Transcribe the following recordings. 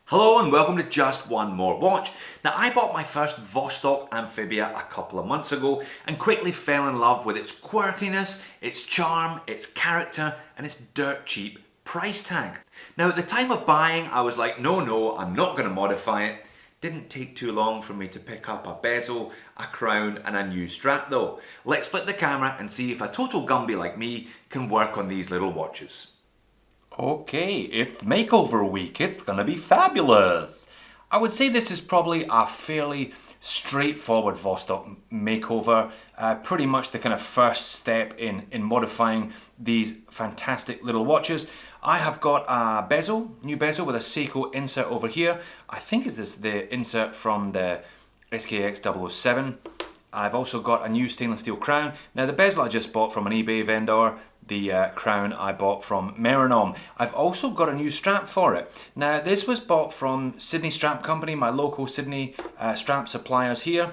Hello and welcome to Just One More Watch. Now I bought my first Vostok Amphibia a couple of months ago and quickly fell in love with its quirkiness, its charm, its character and its dirt cheap price tag. Now at the time of buying I was like no, I'm not going to modify it. Didn't take too long for me to pick up a bezel, a crown and a new strap though. Let's flip the camera and see if a total Gumby like me can work on these little watches. Okay, it's makeover week. It's gonna be fabulous. I would say this is probably a fairly straightforward Vostok makeover. Pretty much the kind of first step in modifying these fantastic little watches. I have got a bezel, new bezel with a Seiko insert over here. I think is this the insert from the SKX 007. I've also got a new stainless steel crown. Now the bezel I just bought from an eBay vendor. The crown I bought from MERANOM. I've also got a new strap for it. Now this was bought from Sydney Strap Company, my local Sydney strap suppliers here.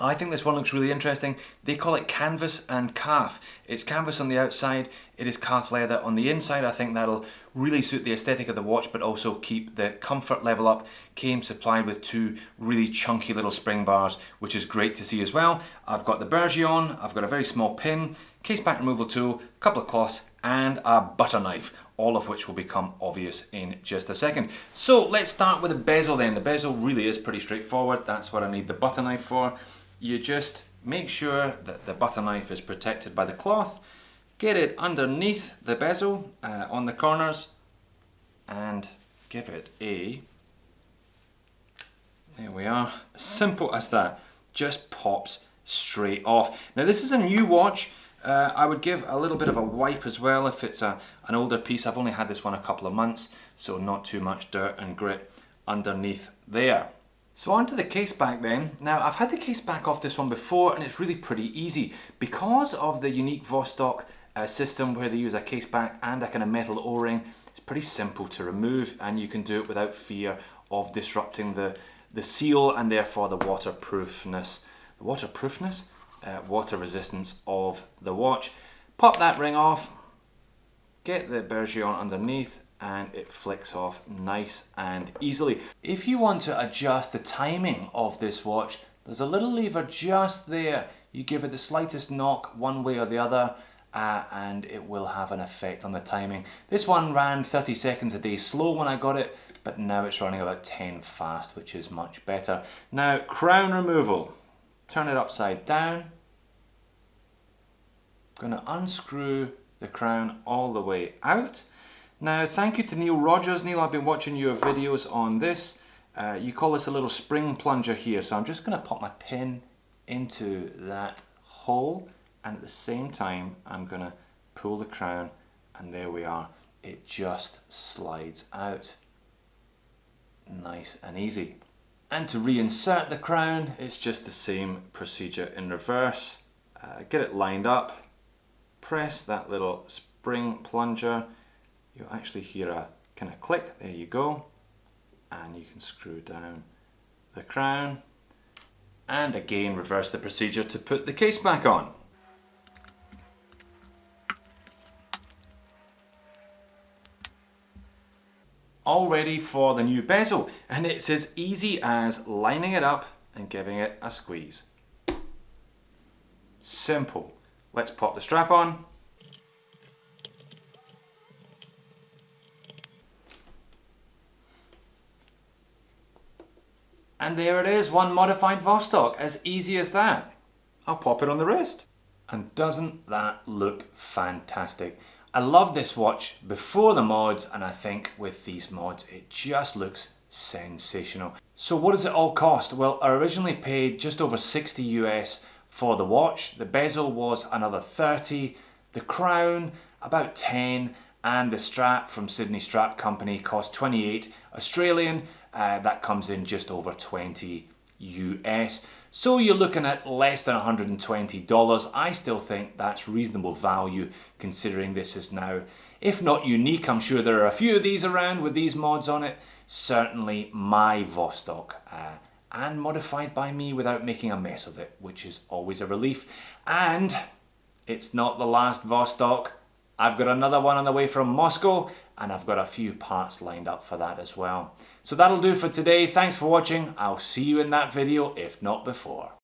I think this one looks really interesting. They call it Canvas&Calf. It's canvas on the outside, it is calf leather on the inside. I think that'll really suit the aesthetic of the watch but also keep the comfort level up. Came supplied with two really chunky little spring bars, which is great to see as well. I've got the Bezel on, I've got a very small pin, case back removal tool, a couple of cloths and a butter knife, all of which will become obvious in just a second. So let's start with the bezel then. The bezel really is pretty straightforward. That's what I need the butter knife for. You just make sure that the butter knife is protected by the cloth, get it underneath the bezel on the corners and give it a, there we are, simple as that, just pops straight off. Now this is a new watch. I would give a little bit of a wipe as well if it's an older piece. I've only had this one a couple of months, so not too much dirt and grit underneath there. So onto the case back then. Now I've had the case back off this one before and it's really pretty easy. Because of the unique Vostok system where they use a case back and a kind of metal o-ring, it's pretty simple to remove and you can do it without fear of disrupting the seal and therefore the waterproofness, water resistance of the watch. Pop that ring off, get the Bezel on underneath and it flicks off nice and easily. If you want to adjust the timing of this watch, there's a little lever just there. You give it the slightest knock one way or the other and it will have an effect on the timing. This one ran 30 seconds a day slow when I got it, but now it's running about 10 fast, which is much better. Now crown removal. Turn it upside down. I'm going to unscrew the crown all the way out. Now thank you to Neal Rogers. Neal, I've been watching your videos on this. You call this a little spring plunger here, so I'm just going to pop my pin into that hole and at the same time I'm going to pull the crown and there we are. It just slides out. Nice and easy. And to reinsert the crown, it's just the same procedure in reverse. Get it lined up, press that little spring plunger. You'll actually hear a kind of click, there you go. And you can screw down the crown. And again, reverse the procedure to put the case back on. All ready for the new bezel, and it's as easy as lining it up and giving it a squeeze. Simple. Let's pop the strap on. And there it is, one modified Vostok, as easy as that. I'll pop it on the wrist. And doesn't that look fantastic? I love this watch before the mods and I think with these mods it just looks sensational. So what does it all cost? Well, I originally paid just over 60 US for the watch. The bezel was another 30, the crown about 10 and the strap from Sydney Strap Company cost 28 Australian. That comes in just over 20 US. So you're looking at less than $120. I still think that's reasonable value considering this is now, if not unique, I'm sure there are a few of these around with these mods on it. Certainly my Vostok and modified by me without making a mess of it, which is always a relief. And it's not the last Vostok I've got another one on the way from Moscow, and I've got a few parts lined up for that as well. So that'll do for today. Thanks for watching. I'll see you in that video, if not before.